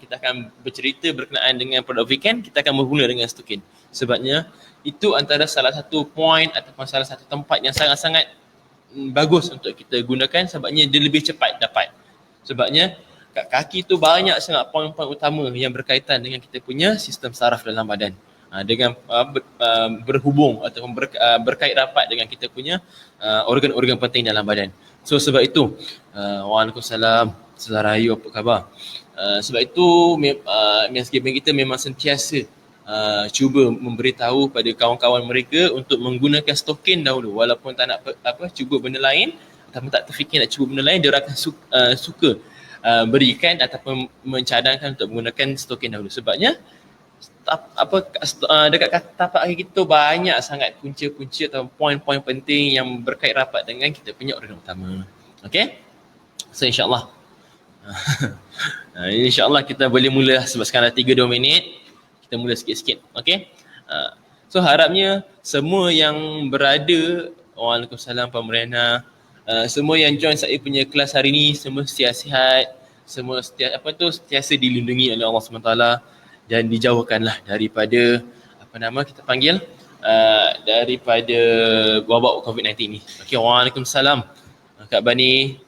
kita akan bercerita berkenaan dengan produk weekend, kita akan bermula dengan stokin. Sebabnya itu antara salah satu point ataupun salah satu tempat yang sangat-sangat bagus untuk kita gunakan, sebabnya dia lebih cepat dapat. Sebabnya kat kaki tu banyak sangat poin-poin utama yang berkaitan dengan kita punya sistem saraf dalam badan. Dengan berhubung ataupun berkait rapat dengan kita punya organ-organ penting dalam badan. So sebab itu, Waalaikumsalam, Saudara Ayu, apa khabar? Sebab itu MSGB kita memang sentiasa cuba memberitahu pada kawan-kawan mereka untuk menggunakan stokin dahulu, walaupun tak nak cuba benda lain ataupun tak terfikir nak cuba benda lain, dia akan suka berikan ataupun mencadangkan untuk menggunakan stokin dahulu. Sebabnya dekat tapak kaki kita banyak sangat punca-punca atau poin-poin penting yang berkait rapat dengan kita punya organ utama. Okay? So insyaAllah InsyaAllah kita boleh mula sebab sekarang 3-2 minit. Kita mula sikit-sikit. Okay? So harapnya semua yang berada, Waalaikumsalam Pak Meriana, semua yang join saya punya kelas hari ni semua sihat-sihat, semua sentiasa dilindungi oleh Allah SWT dan dijauhkanlah daripada kita panggil daripada wabak COVID-19 ni. Okay, Waalaikumsalam Kak Bani.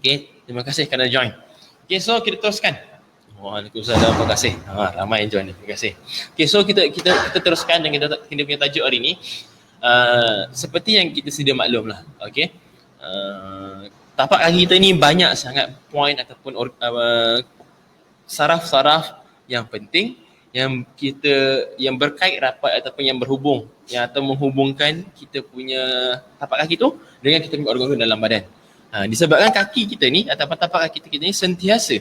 Okay, terima kasih kerana join. Okay, so kita teruskan. Waalaikumsalam, terima kasih. Ramai yang join, terima kasih. Okay, so kita teruskan dengan kita punya tajuk hari ni. Seperti yang kita sedia maklum lah. Okay, tapak kaki kita ni banyak sangat poin ataupun saraf-saraf yang penting yang berkait rapat ataupun yang berhubung atau menghubungkan kita punya tapak kaki tu dengan kita punya organ-organ dalam badan. Disebabkan kaki kita ni ataupun tapak kaki kita ni sentiasa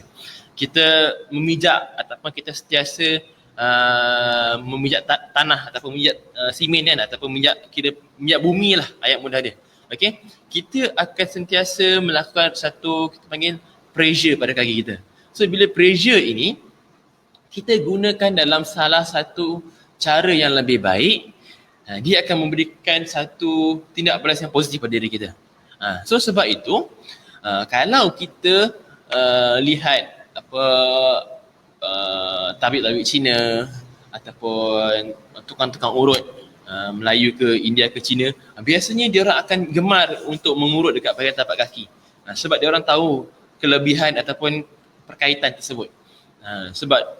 kita memijak ataupun kita sentiasa memijak tanah ataupun memijak simen kan, ataupun memijak bumi lah, ayat mudah dia. Okey, kita akan sentiasa melakukan satu kita panggil pressure pada kaki kita. So bila pressure ini kita gunakan dalam salah satu cara yang lebih baik, dia akan memberikan satu tindak balas yang positif pada diri kita. So sebab itu kalau kita lihat tabib-tabib Cina ataupun tukang-tukang urut Melayu ke India ke Cina, biasanya dia orang akan gemar untuk mengurut dekat bahagian tapak kaki. Sebab dia orang tahu kelebihan ataupun perkaitan tersebut. Sebab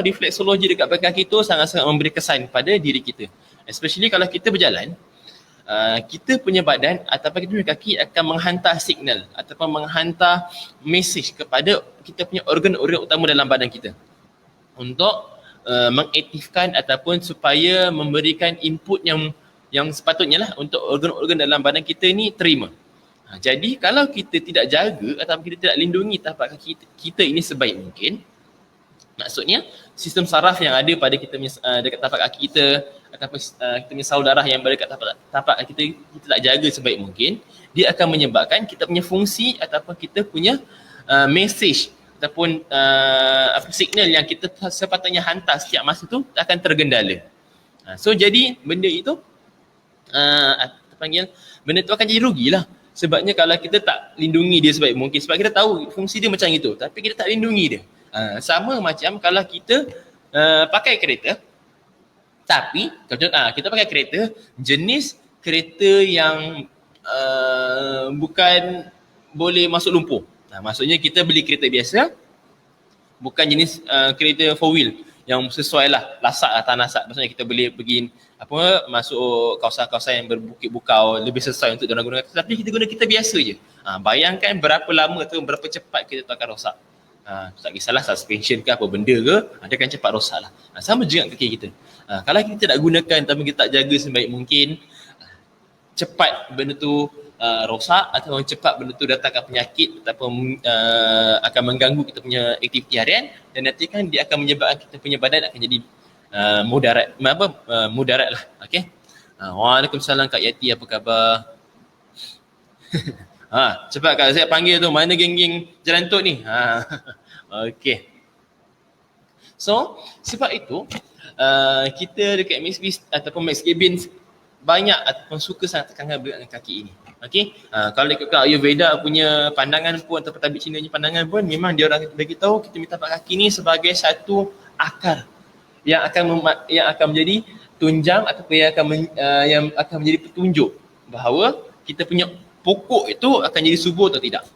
refleksologi dekat bahagian kaki tu sangat-sangat memberi kesan pada diri kita. Especially kalau kita berjalan, kita punya badan ataupun kita punya kaki akan menghantar signal ataupun menghantar mesej kepada kita punya organ-organ utama dalam badan kita untuk mengaktifkan ataupun supaya memberikan input yang sepatutnya lah untuk organ-organ dalam badan kita ni terima. Jadi kalau kita tidak jaga ataupun kita tidak lindungi tapak kaki kita ini sebaik mungkin, maksudnya sistem saraf yang ada pada kita dekat tapak kaki kita ataupun kita punya salur darah yang berada dekat tapak kaki kita tak jaga sebaik mungkin, dia akan menyebabkan kita punya fungsi ataupun kita punya message ataupun signal yang kita sepatutnya hantar setiap masa tu akan tergendala. So jadi benda itu benda tu akan jadi rugilah. Sebabnya kalau kita tak lindungi dia sebaik mungkin, sebab kita tahu fungsi dia macam itu, tapi kita tak lindungi dia. Sama macam kalau kita pakai kereta, tapi kita pakai kereta, jenis kereta yang bukan boleh masuk lumpur. Maksudnya kita beli kereta biasa, bukan jenis kereta 4 wheel yang sesuai lah, lasak lah, tanah sak. Maksudnya kita boleh pergi masuk kawasan-kawasan yang berbukit bukau, lebih sesuai untuk diorang gunakan. Tapi kita guna kereta biasa je. Bayangkan berapa lama tu, berapa cepat kita tu akan rosak. Tak kisahlah suspension ke apa benda ke, dia akan cepat rosak lah. Sama juga kaki kita. Kalau kita tak gunakan tapi kita tak jaga sebaik mungkin, cepat benda tu rosak ataupun cepat benda tu datangkan penyakit ataupun akan mengganggu kita punya aktiviti harian, dan nanti kan dia akan menyebabkan kita punya badan akan jadi mudarat lah. Okey. Waalaikumsalam Kak Yati, apa khabar? Cepat Kak saya panggil tu, mana geng-geng Jalan Tok ni? Okey. So sebab itu kita dekat MSB ataupun Max Gabin banyak ataupun suka sangat tekankan dengan kaki ini. Okey, kalau ikutkan Ayurveda punya pandangan pun atau tabib Cina punya pandangan pun, memang dia orang bagi tahu kita minta tapak kaki ni sebagai satu akar yang akan menjadi tunjang ataupun yang akan menjadi petunjuk bahawa kita punya pokok itu akan jadi subur atau tidak.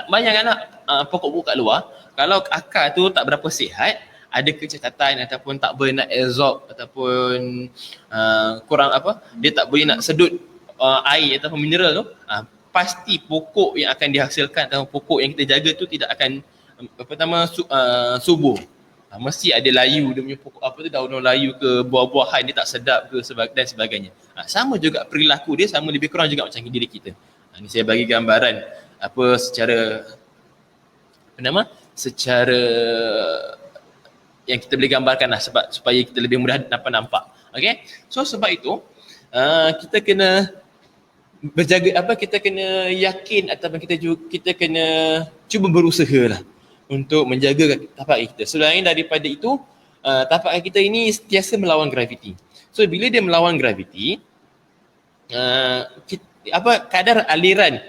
Bayangkanlah pokok-pokok kat luar, kalau akar tu tak berapa sihat, ada kecacatan ataupun tak boleh nak absorb ataupun kurang dia tak boleh nak sedut air ataupun mineral tu, pasti pokok yang akan dihasilkan atau pokok yang kita jaga tu tidak akan subur. Mesti ada layu dia punya pokok daun-daun layu ke, buah-buahan dia tak sedap ke dan sebagainya. Sama juga perilaku dia, sama lebih kurang juga macam diri kita. Ini saya bagi gambaran secara yang kita boleh gambarkan lah, supaya kita lebih mudah nampak. Okay? So sebab itu kita kena berjaga, kita kena yakin ataupun kita kena cuba berusaha lah untuk menjaga tapak kaki kita. Selain daripada itu, tapak kaki kita ini sentiasa melawan graviti. So bila dia melawan graviti, kadar aliran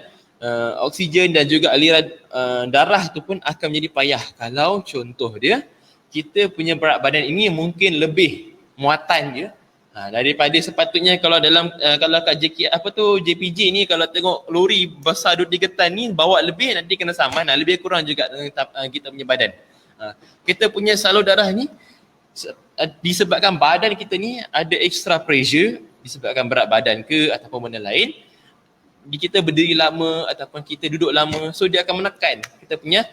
oksigen dan juga aliran darah tu pun akan menjadi payah. Kalau contoh dia, kita punya berat badan ini mungkin lebih muatan dia daripada sepatutnya. Kalau kalau kat JPJ ni, kalau tengok lori besar 2-3 tan ni bawa lebih, nanti kena saman lebih kurang juga dengan kita punya badan. Kita punya salur darah ni disebabkan badan kita ni ada extra pressure disebabkan berat badan ke ataupun benda lain, kita berdiri lama ataupun kita duduk lama, so dia akan menekan kita punya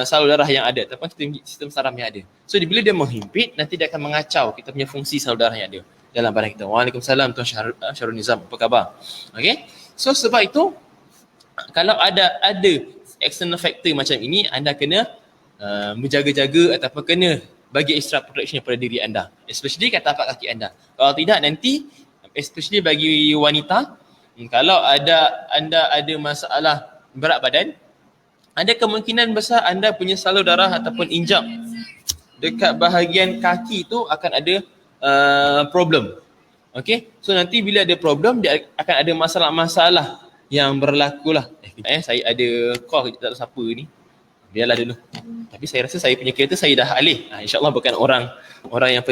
salur darah yang ada ataupun sistem saraf yang ada. So bila dia menghimpit, nanti dia akan mengacau kita punya fungsi salur darah yang ada dalam badan kita. Waalaikumsalam Tuan Syarul Nizam, apa khabar? Okay, so sebab itu kalau ada external factor macam ini, anda kena menjaga-jaga ataupun kena bagi extra protection pada diri anda, especially kat tapak kaki anda. Kalau tidak, nanti especially bagi wanita, kalau anda ada masalah berat badan, ada kemungkinan besar anda punya salur darah ataupun injap dekat bahagian kaki tu akan ada problem. Okay, so nanti bila ada problem, dia akan ada masalah-masalah yang berlaku lah. Saya ada call, tak tahu siapa ni, biarlah dulu. Tapi saya rasa saya punya kereta saya dah alih. InsyaAllah bukan orang yang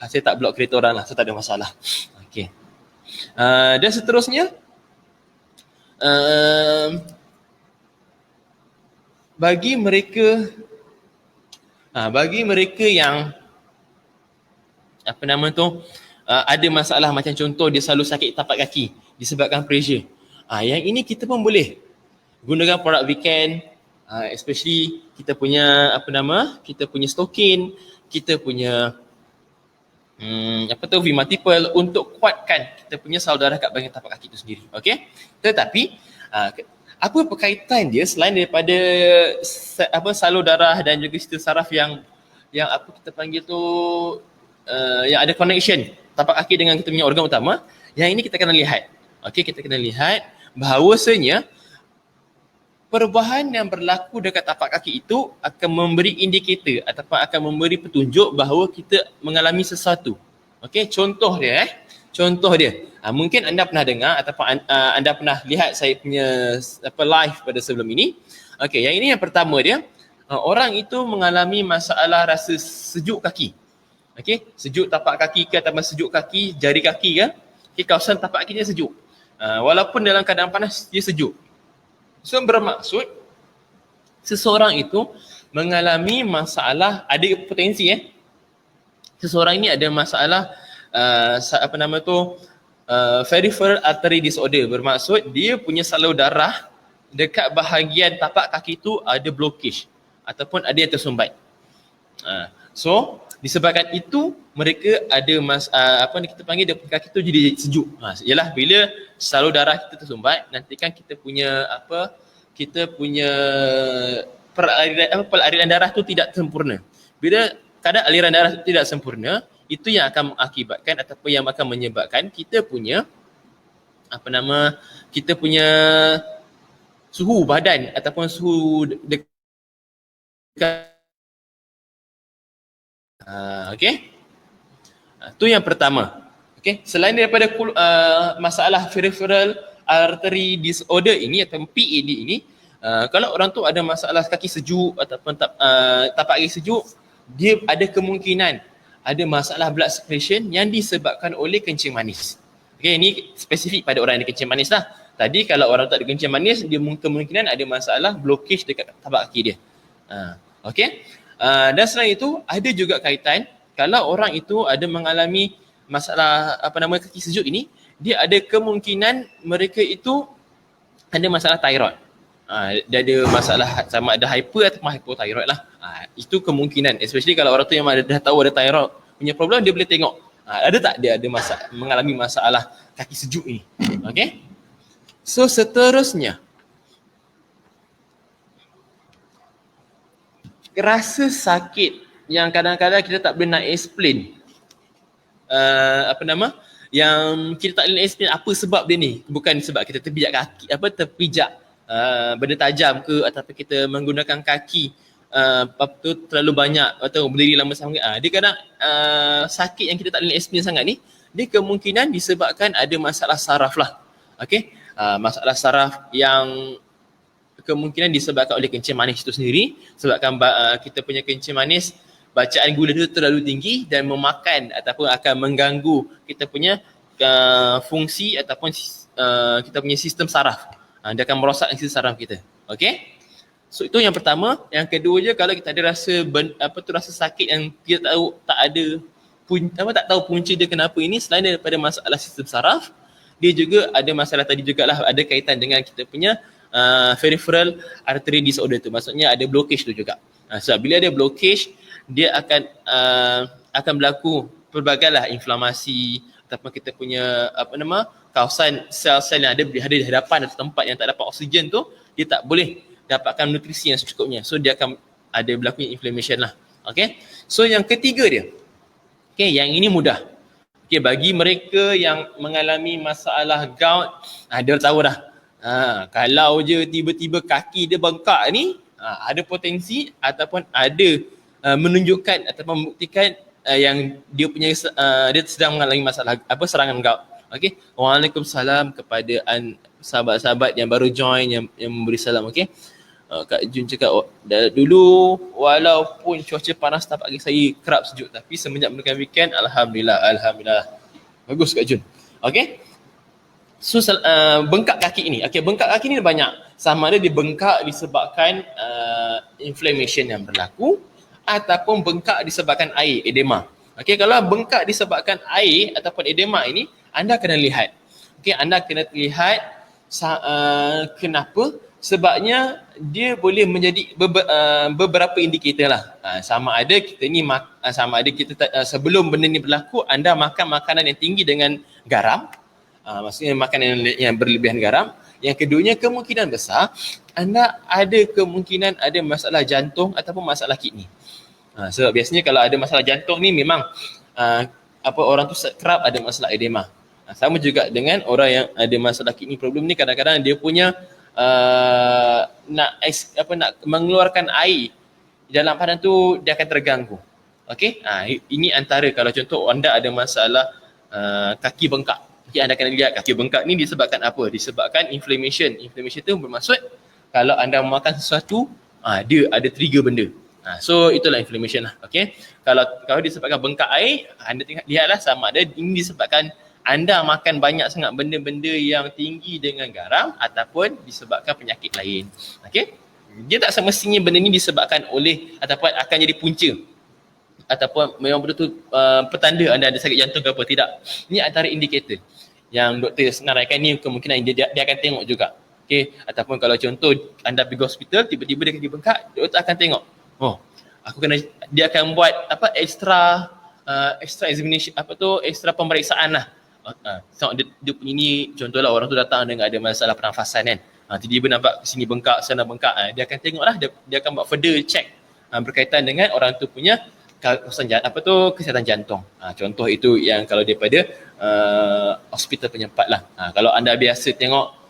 saya tak block kereta orang lah, so tak ada masalah. Okay. Dan seterusnya, bagi mereka yang ada masalah macam contoh dia selalu sakit tapak kaki disebabkan pressure, yang ini kita pun boleh gunakan produk Viken, especially kita punya Stokin, kita punya V-multiple untuk kuatkan kita punya salur darah kat bahagian tapak kaki itu sendiri. Okey. Tetapi apa berkaitan dia selain daripada salur darah dan juga sistem saraf yang kita panggil tu yang ada connection tapak kaki dengan kita punya organ utama, yang ini kita kena lihat. Okey, kita kena lihat bahawasanya perubahan yang berlaku dekat tapak kaki itu akan memberi indikator ataupun akan memberi petunjuk bahawa kita mengalami sesuatu. Okey, contoh dia mungkin anda pernah dengar ataupun anda pernah lihat saya punya live pada sebelum ini. Okey, yang ini yang pertama dia, orang itu mengalami masalah rasa sejuk kaki. Okey, sejuk tapak kaki ke ataupun sejuk kaki, jari kaki ke. Okey, kawasan tapak kaki dia sejuk. Walaupun dalam keadaan panas dia sejuk. So bermaksud seseorang itu mengalami masalah, ada potensi seseorang ini ada masalah peripheral artery disorder. Bermaksud dia punya salur darah dekat bahagian tapak kaki tu ada blockage ataupun ada yang tersumbat. So disebabkan itu mereka ada kita panggil dia kaki tu jadi sejuk. Ialah bila salur darah kita tersumbat, nanti kan kita punya aliran darah tu tidak sempurna. Bila kadar aliran darah tu tidak sempurna, itu yang akan mengakibatkan ataupun yang akan menyebabkan kita punya suhu badan ataupun suhu dekat okey. Itu yang pertama. Okay, selain daripada masalah peripheral artery disorder ini atau PAD ini, kalau orang tu ada masalah kaki sejuk ataupun tapak kaki sejuk, dia ada kemungkinan ada masalah blood circulation yang disebabkan oleh kencing manis. Okay, ini spesifik pada orang yang ada kencing manis lah. Tadi kalau orang tak ada kencing manis, dia kemungkinan ada masalah blockage dekat tapak kaki dia. Okay, dan selain itu ada juga kaitan kalau orang itu ada mengalami masalah kaki sejuk ini, dia ada kemungkinan mereka itu ada masalah thyroid. Dia ada masalah sama ada hyper atau hypothyroid lah. Itu kemungkinan, especially kalau orang tu yang dah tahu ada thyroid punya problem, dia boleh tengok ada tak dia ada mengalami masalah kaki sejuk ini. Okay, so seterusnya, rasa sakit yang kadang-kadang kita tak boleh nak explain, yang kita tak boleh explain apa sebab dia ni. Bukan sebab kita terpijak kaki, terpijak benda tajam ke, ataupun kita menggunakan kaki terlalu banyak atau berdiri lama sangat. Dia kadang sakit yang kita tak boleh explain sangat ni, dia kemungkinan disebabkan ada masalah saraf lah. Okay, masalah saraf yang kemungkinan disebabkan oleh kencing manis itu sendiri, sebabkan kita punya kencing manis, bacaan gula itu terlalu tinggi dan memakan ataupun akan mengganggu kita punya fungsi ataupun kita punya sistem saraf. Dia akan merosak sistem saraf kita. Okay, so itu yang pertama. Yang kedua je, kalau kita ada rasa rasa sakit yang kita tahu tak tahu punca dia kenapa ini, selain daripada masalah sistem saraf, dia juga ada masalah tadi jugalah, ada kaitan dengan kita punya peripheral artery disorder tu. Maksudnya ada blockage tu juga. Sebab bila ada blockage, dia akan berlaku pelbagai inflamasi ataupun kita punya kawasan sel-sel yang ada di hadapan atau tempat yang tak dapat oksigen tu, dia tak boleh dapatkan nutrisi yang secukupnya. So dia akan ada berlaku inflammation lah. Okay, so yang ketiga dia, okay, yang ini mudah. Okay, bagi mereka yang mengalami masalah gout, dia tahu dah. Kalau je tiba-tiba kaki dia bengkak ni, ada potensi ataupun ada menunjukkan ataupun membuktikan yang dia punya dia sedang mengalami masalah serangan gout. Okey, waalaikumsalam kepada sahabat-sahabat yang baru join, yang memberi salam. Okey, Kak Jun cakap dulu walaupun cuaca panas tapak kaki saya kerap sejuk, tapi semenjak menggunakan weekend, alhamdulillah. Bagus Kak Jun. Okey, so bengkak kaki ini, bengkak kaki ni banyak. Sama ada dia bengkak disebabkan inflammation yang berlaku ataupun bengkak disebabkan air, edema. Okey, kalau bengkak disebabkan air ataupun edema ini, anda kena lihat. Okey, anda kena lihat kenapa? Sebabnya dia boleh menjadi beberapa indikator lah. Sama ada kita ni sebelum benda ni berlaku, anda makan makanan yang tinggi dengan garam. Maksudnya makanan yang berlebihan garam. Yang keduanya, kemungkinan besar anda ada kemungkinan ada masalah jantung ataupun masalah kidney. Sebab biasanya kalau ada masalah jantung ni memang orang tu kerap ada masalah edema. Sama juga dengan orang yang ada masalah kidney problem ni, kadang-kadang dia punya nak mengeluarkan air dalam badan tu, dia akan terganggu. Okey, ini antara kalau contoh anda ada masalah kaki bengkak. Okay, anda kena lihat kaki bengkak ni disebabkan apa? Disebabkan inflammation. Inflammation tu bermaksud kalau anda makan sesuatu, dia ada trigger benda. So itulah inflammation lah. Okay, kalau disebabkan bengkak air, anda lihatlah sama ada ini disebabkan anda makan banyak sangat benda-benda yang tinggi dengan garam ataupun disebabkan penyakit lain. Okay, dia tak semestinya benda ni disebabkan oleh ataupun akan jadi punca ataupun memang betul-betul petanda anda ada sakit jantung ke apa, tidak. Ini antara indikator yang doktor senaraikan ni, kemungkinan dia akan tengok juga. Okay, ataupun kalau contoh anda pergi hospital, tiba-tiba dia kaki bengkak, doktor akan tengok, dia akan buat extra examination, extra pemeriksaan lah. So, dia punya ni, contohlah orang tu datang dengan ada masalah pernafasan kan, tiba-tiba nampak sini bengkak, sana bengkak, dia akan tengok lah, dia akan buat further check berkaitan dengan orang tu punya kesihatan jantung. Contoh itu yang kalau daripada hospital penyempat lah. Kalau anda biasa tengok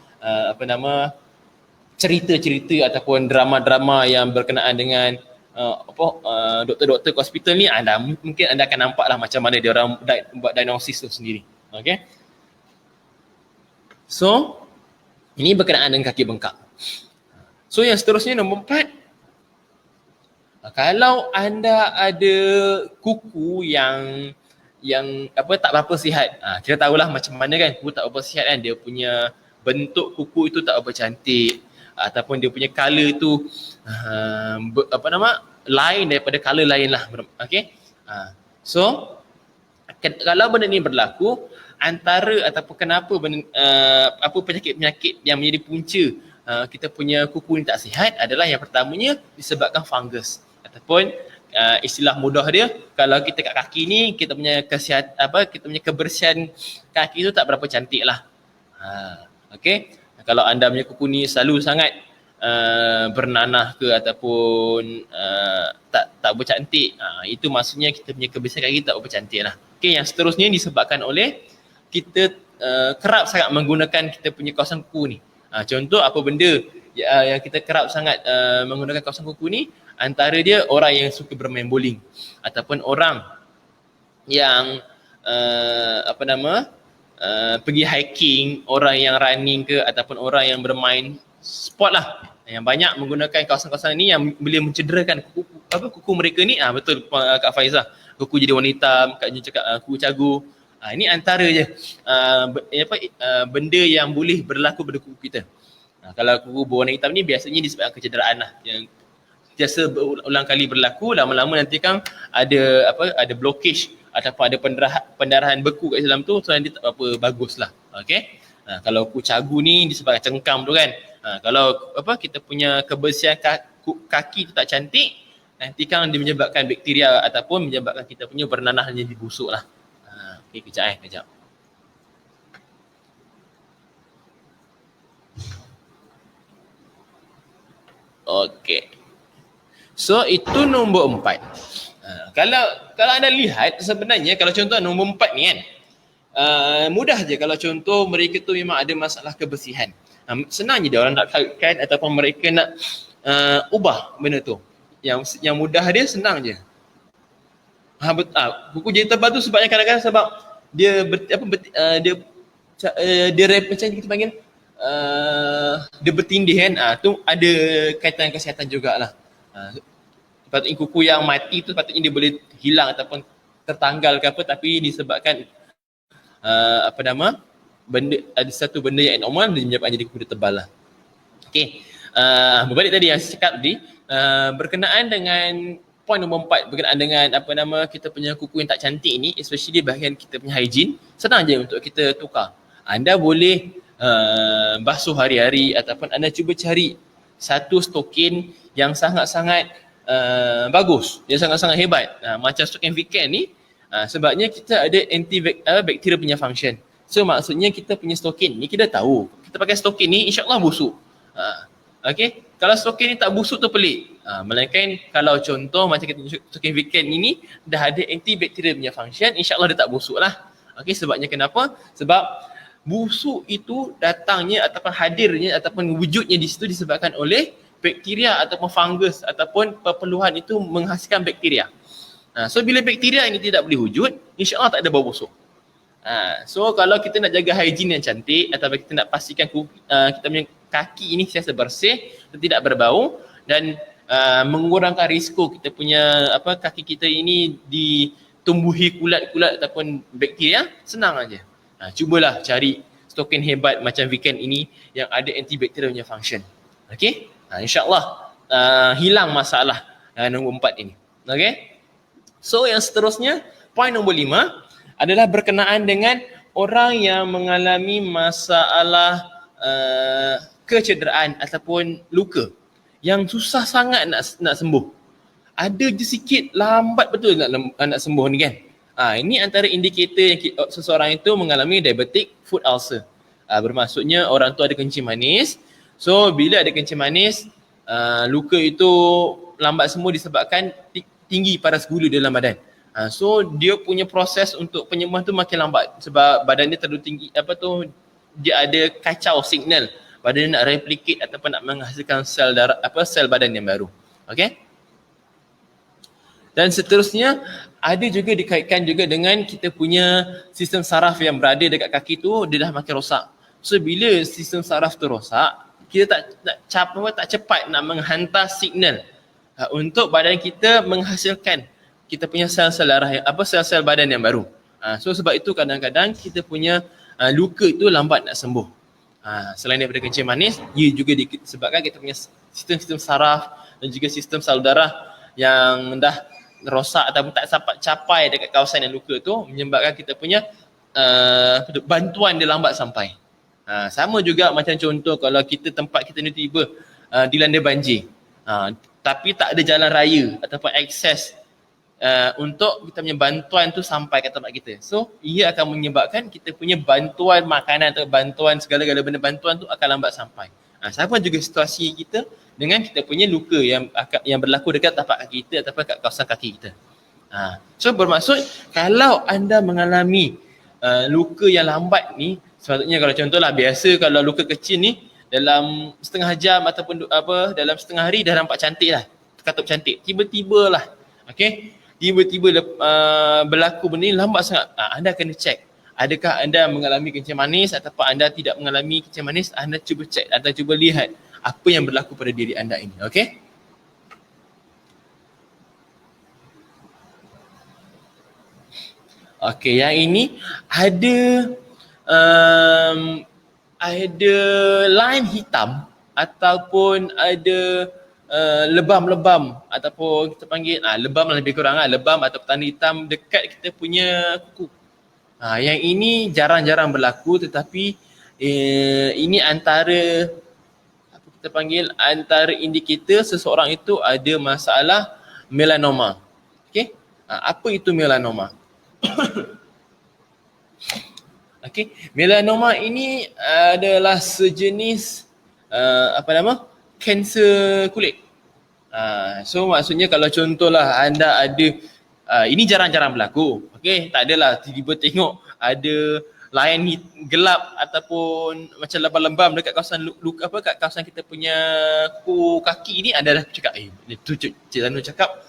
cerita-cerita ataupun drama-drama yang berkenaan dengan doktor-doktor ke hospital ni, mungkin anda akan nampak lah macam mana dia orang buat diagnosis tu sendiri. Okay. So, ini berkenaan dengan kaki bengkak. So, yang seterusnya nombor 4. Kalau anda ada kuku yang tak berapa sihat, kita tahulah macam mana kan, kuku tak berapa sihat kan, dia punya bentuk kuku itu tak berapa cantik, ataupun dia punya color tu lain daripada color lain lah. Okay. So, kalau benda ni berlaku, antara ataupun kenapa apa penyakit-penyakit yang menjadi punca kita punya kuku ni tak sihat adalah yang pertamanya disebabkan fungus, ataupun istilah mudah dia, kalau kita kat kaki ni kita punya kita punya kebersihan kaki tu tak berapa cantik lah. Okay. Kalau anda punya kuku ni selalu sangat bernanah ke ataupun tak bercantik, itu maksudnya kita punya kebersihan kaki tak bercantik lah. Okay, yang seterusnya disebabkan oleh kita kerap sangat menggunakan kita punya kawasan kuku ni. Contoh apa benda yang kita kerap sangat menggunakan kawasan kuku ni, antara dia orang yang suka bermain bowling, ataupun orang yang pergi hiking, orang yang running ke, ataupun orang yang bermain sport lah, yang banyak menggunakan kawasan-kawasan ni yang boleh mencederakan kuku mereka ni. Betul Kak Faizah, kuku jadi warna hitam, Kak Jun cakap kuku cagu. Ini antara je benda yang boleh berlaku pada kuku kita. Kalau kuku berwarna hitam ni biasanya disebabkan kecederaan lah, yang biasa berulang kali berlaku, lama-lama nanti kan ada blockage ataupun ada pendarahan beku kat dalam tu, so nanti tak apa bagus lah. Okay. Kalau kuku cagu ni disebabkan cengkam tu kan. Kalau kita punya kebersihan kaki tu tak cantik, nanti kan dia menyebabkan bakteria ataupun menyebabkan kita punya bernanah jadi busuk lah. Okay, kejap. Okay. So itu nombor 4. Kalau anda lihat sebenarnya, kalau contoh nombor 4 ni kan, mudah je. Kalau contoh mereka tu memang ada masalah kebersihan, senang je dia orang nak kaitkan ataupun mereka nak ubah benda tu. Yang mudah dia senang je. Kuku jadi tebal tu sebabnya kadang-kadang sebab dia macam kita panggil dia bertindih kan. Tu ada kaitan kesihatan jugalah. Patutnya kuku yang mati tu patutnya dia boleh hilang ataupun tertanggal ke apa, tapi disebabkan ada satu benda yang normal, dia menyebabkan jadi kuku dia tebal lah. Okay. Berbalik tadi yang saya cakap tadi, berkenaan dengan point nombor 4, berkenaan dengan kita punya kuku yang tak cantik ni, especially bahagian kita punya hygiene, senang je untuk kita tukar. Anda boleh basuh hari-hari, ataupun anda cuba cari satu stokin yang sangat-sangat bagus, yang sangat-sangat hebat, macam stokin Viken ni. Sebabnya kita ada antibakteria punya function. So maksudnya kita punya stokin ni, kita tahu kita pakai stokin ni insyaAllah busuk. Okay, kalau stokin ni tak busuk tu pelik. Melainkan kalau contoh macam kita stokin Viken ini dah ada antibakteria punya function, insyaAllah dia tak busuk lah. Okay, sebabnya kenapa? Sebab busuk itu datangnya ataupun hadirnya ataupun wujudnya di situ disebabkan oleh bakteria ataupun fungus ataupun perpeluhan itu menghasilkan bakteria. So bila bakteria ini tidak boleh wujud, insyaAllah tak ada bau busuk. So kalau kita nak jaga hygiene yang cantik, ataupun kita nak pastikan kita punya kaki ini sentiasa bersih dan tidak berbau, dan mengurangkan risiko kita punya kaki kita ini ditumbuhi kulat-kulat ataupun bakteria, senang aja. Cubalah cari stokin hebat macam Viken ini yang ada antibakteria punya function. Okay, insyaAllah hilang masalah nombor 4 ini. Okay. So yang seterusnya, point nombor 5 adalah berkenaan dengan orang yang mengalami masalah kecederaan ataupun luka yang susah sangat nak sembuh. Ada je sikit lambat betul nak sembuh ni kan. Ini antara indikator yang seseorang itu mengalami diabetic foot ulcer. Bermaksudnya orang tu ada kencing manis. So bila ada kencing manis, luka itu lambat sembuh disebabkan tinggi paras gula dalam badan. So dia punya proses untuk penyembuhan tu makin lambat sebab badan dia terlalu tinggi, dia ada kacau signal badan dia nak replicate ataupun nak menghasilkan sel darah, sel badan yang baru. Okay. Dan seterusnya ada juga dikaitkan juga dengan kita punya sistem saraf yang berada dekat kaki tu, dia dah makin rosak. So bila sistem saraf tu rosak, kita tak cepat nak menghantar signal untuk badan kita menghasilkan kita punya sel-sel darah sel-sel badan yang baru. So sebab itu kadang-kadang kita punya luka itu lambat nak sembuh. Selain daripada kencing manis, ia juga disebabkan kita punya sistem-sistem saraf dan juga sistem salur darah yang dah rosak ataupun tak sampai capai dekat kawasan yang luka tu, menyebabkan kita punya bantuan dia lambat sampai. Sama juga macam contoh kalau kita tempat kita ni tiba dilanda banjir, tapi tak ada jalan raya ataupun akses untuk kita punya bantuan tu sampai ke tempat kita. So ia akan menyebabkan kita punya bantuan makanan atau bantuan segala-gala benda bantuan tu akan lambat sampai. Sama juga situasi kita dengan kita punya luka yang berlaku dekat tapak kaki kita ataupun kat kawasan kaki kita. So bermaksud kalau anda mengalami luka yang lambat ni, sepatutnya kalau contohlah biasa kalau luka kecil ni dalam setengah jam ataupun dalam setengah hari dah nampak cantik lah, terkatup cantik. Tiba-tiba lah, tiba-tiba berlaku benda ni lambat sangat. Anda kena cek, adakah anda mengalami kencing manis ataupun anda tidak mengalami kencing manis. Anda cuba cek, anda cuba lihat apa yang berlaku pada diri anda ini. Okey? Okey, yang ini ada line hitam ataupun ada lebam-lebam ataupun kita panggil lebam lah lebih kurang lebam atau tanda hitam dekat kita punya kuku. Yang ini jarang-jarang berlaku, tetapi ini antara apa kita panggil antara indikator seseorang itu ada masalah melanoma. Okey? Apa itu melanoma? Okey, melanoma ini adalah sejenis kanser kulit. So maksudnya kalau contohlah anda ada ini jarang-jarang berlaku. Okey, tak adalah tiba-tiba tengok ada line gelap ataupun macam lebam-lebam dekat kawasan kat kawasan kita punya kuku kaki ni, anda dah cakap tu Cik Zanu cakap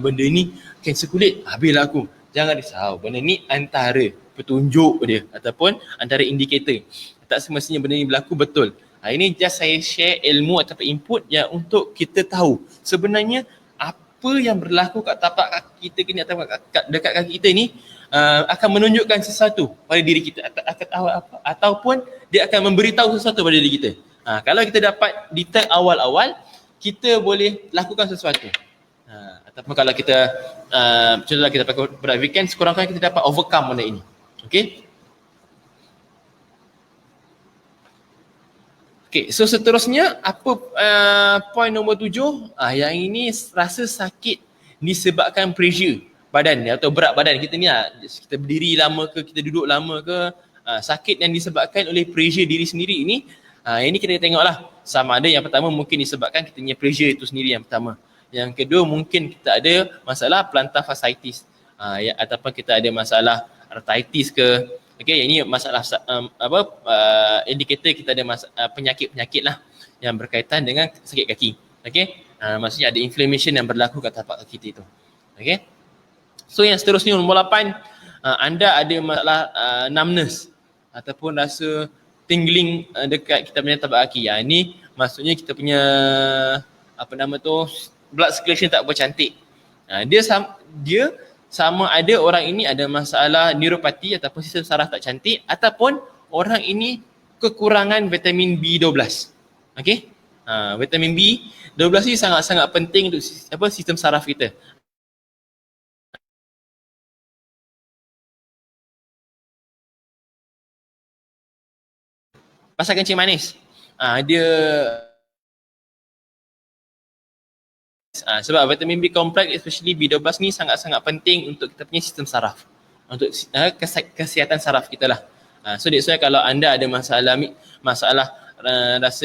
benda ni kanser kulit, habislah aku. Jangan risau, benda ni antara petunjuk dia ataupun antara indikator. Tak semestinya benda ni berlaku betul. Ini just saya share ilmu ataupun input yang untuk kita tahu sebenarnya apa yang berlaku kat tapak kaki kita ni atau dekat kaki kita ni akan menunjukkan sesuatu pada diri kita ataupun dia akan memberitahu sesuatu pada diri kita. Kalau kita dapat detect awal-awal, kita boleh lakukan sesuatu. Ataupun kalau kita contohlah kita pakai berat weekend, sekurang-kurangnya kita dapat overcome benda ini. Okey. Okey, so seterusnya apa point nombor 7? Yang ini rasa sakit disebabkan pressure badan atau berat badan kita ni kita berdiri lama ke, kita duduk lama ke, sakit yang disebabkan oleh pressure diri sendiri ini. Ini kita tengoklah sama ada yang pertama mungkin disebabkan kita punya pressure itu sendiri yang pertama. Yang kedua mungkin kita ada masalah plantar fasciitis ataupun kita ada masalah arthritis ke. Okey, ini masalah indikator kita ada penyakit-penyakit lah yang berkaitan dengan sakit kaki. Okey, maksudnya ada inflammation yang berlaku kat tapak kaki kita itu. Okey. So yang seterusnya nombor 8, anda ada masalah numbness ataupun rasa tingling dekat kita punya tapak kaki. Ini maksudnya kita punya blood circulation tak bercantik. Dia sama ada orang ini ada masalah neuropati ataupun sistem saraf tak cantik, ataupun orang ini kekurangan vitamin B12. Okey? Vitamin B12 ni sangat-sangat penting untuk sistem saraf kita. Pasal kencing manis. Dia sebab vitamin B kompleks, especially B12 ni sangat-sangat penting untuk kita punya sistem saraf, untuk kesihatan saraf kita lah. So that's why kalau anda ada masalah rasa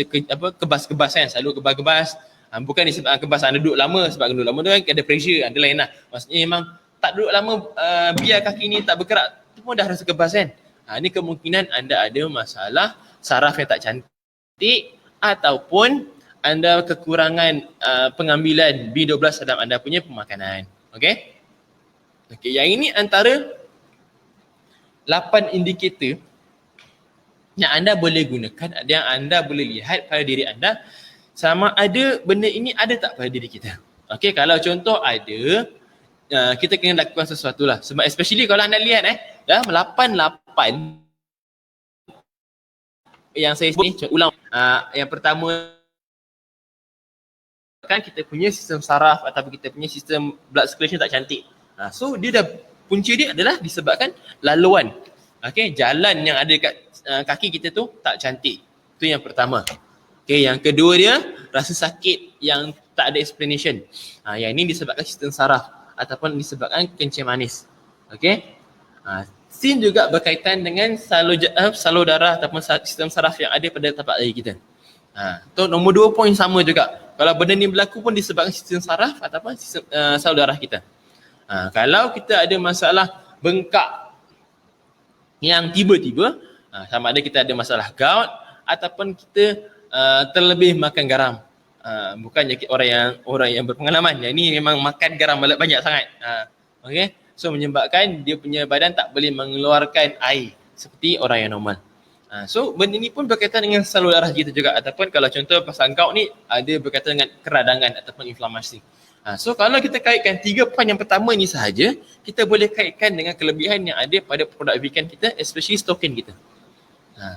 kebas-kebas kan, selalu kebas-kebas, bukan disebabkan kebas anda duduk lama, sebab duduk lama tu kan ada pressure, ada lain lah. Maksudnya memang tak duduk lama, biar kaki ni tak bergerak, tu pun dah rasa kebas kan. Ini kemungkinan anda ada masalah saraf yang tak cantik ataupun anda kekurangan pengambilan B12 dalam anda punya pemakanan. Okey? Okey, yang ini antara 8 indikator yang anda boleh gunakan, yang anda boleh lihat pada diri anda sama ada benda ini ada tak pada diri kita. Okey, kalau contoh ada, kita kena lakukan sesuatu lah. Sebab especially kalau anda lihat dalam 8 yang saya ni ulang. Yang pertama kan kita punya sistem saraf ataupun kita punya sistem blood circulation tak cantik. So dia dah, punca dia adalah disebabkan laluan. Okey, jalan yang ada kat kaki kita tu tak cantik. Itu yang pertama. Okey, yang kedua dia rasa sakit yang tak ada explanation. Yang ini disebabkan sistem saraf ataupun disebabkan kencing manis. Okey. Sin juga berkaitan dengan salur darah ataupun sistem saraf yang ada pada tapak leher kita. Tu nombor 2 poin sama juga. Kalau benda ni berlaku pun disebabkan sistem saraf ataupun sistem salur darah kita. Kalau kita ada masalah bengkak yang tiba-tiba, sama ada kita ada masalah gout ataupun kita terlebih makan garam. Bukan orang yang berpengalaman. Yang ni memang makan garam banyak sangat. Okey. So menyebabkan dia punya badan tak boleh mengeluarkan air seperti orang yang normal. So benda ni pun berkaitan dengan salur darah kita juga, ataupun kalau contoh pasal gout ni ada berkaitan dengan keradangan ataupun inflamasi. So kalau kita kaitkan 3 poin yang pertama ni sahaja, kita boleh kaitkan dengan kelebihan yang ada pada produk weekend kita, especially stokin kita.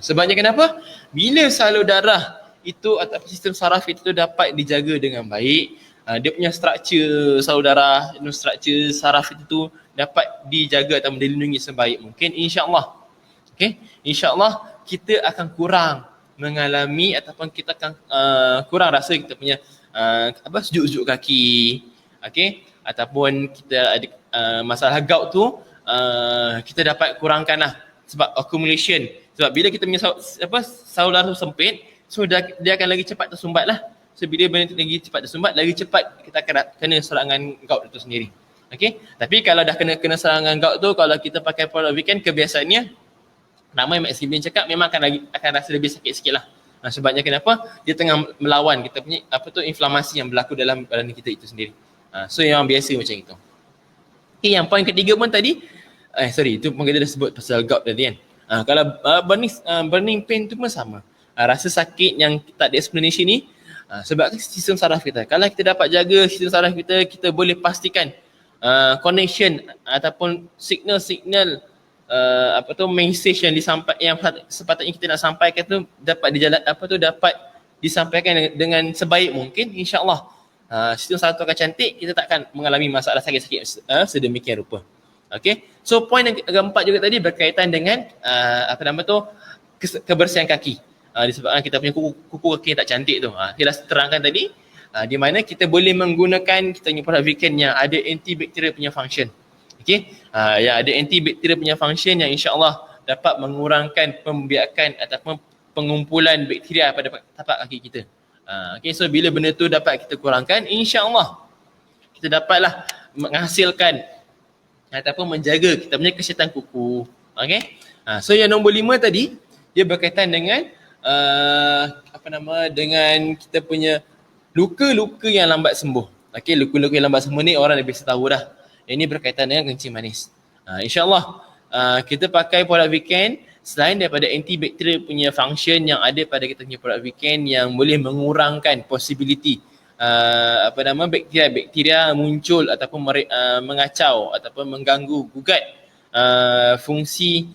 Sebabnya kenapa? Bila salur darah itu ataupun sistem saraf itu dapat dijaga dengan baik, dia punya struktur salur darah, struktur saraf itu dapat dijaga atau dilindungi sebaik mungkin, insya-Allah. Okey, insya-Allah kita akan kurang mengalami ataupun kita akan kurang rasa kita punya sejuk-sejuk kaki, okey, ataupun kita ada masalah gout tu, kita dapat kurangkanlah sebab accumulation. Sebab bila kita punya salur darah tu sempit, so dia akan lagi cepat tersumbat lah. So bila benda tu lagi cepat tersumbat, lagi cepat kita akan kena serangan gout itu sendiri. Okey, tapi kalau dah kena serangan gout tu, kalau kita pakai produk weekend, kebiasaannya ramai Mak Sibin cakap memang akan rasa lebih sakit sikit lah. Sebabnya kenapa? Dia tengah melawan kita punya inflamasi yang berlaku dalam badan kita itu sendiri. So yang biasa macam itu. Okay, yang poin ketiga pun tadi, itu pun kita dah sebut pasal gout tadi kan. Kalau burning pain tu pun sama. Rasa sakit yang tak ada explanation ni, sebab sistem saraf kita. Kalau kita dapat jaga sistem saraf kita, kita boleh pastikan connection ataupun signal message yang sepatutnya kita nak sampaikan tu dapat dapat disampaikan dengan sebaik mungkin, insya-Allah. Sistem saraf tu akan cantik, kita tak akan mengalami masalah sakit-sakit sedemikian rupa. Okey. So poin yang keempat juga tadi berkaitan dengan kebersihan kaki. Disebabkan kita punya kuku kaki yang tak cantik tu. Saya dah terangkan tadi, di mana kita boleh menggunakan kita punya produk weekend yang ada antibakterial punya function. Okey, yang ada antibakterial punya function yang insya-Allah dapat mengurangkan pembiakan ataupun pengumpulan bakteria pada tapak kaki kita. Okey, so bila benda tu dapat kita kurangkan, insya-Allah kita dapatlah menghasilkan ataupun menjaga kita punya kesihatan kuku. Okey. So yang nombor 5 tadi, dia berkaitan dengan dengan kita punya luka-luka yang lambat sembuh. Okey, luka-luka yang lambat sembuh ni orang dah biasa tahu dah. Ini berkaitan dengan kencing manis. InsyaAllah kita pakai produk weekend, selain daripada antibakterial punya function yang ada pada kita punya produk weekend yang boleh mengurangkan possibility bakteria muncul ataupun mengacau ataupun mengganggu gugat fungsi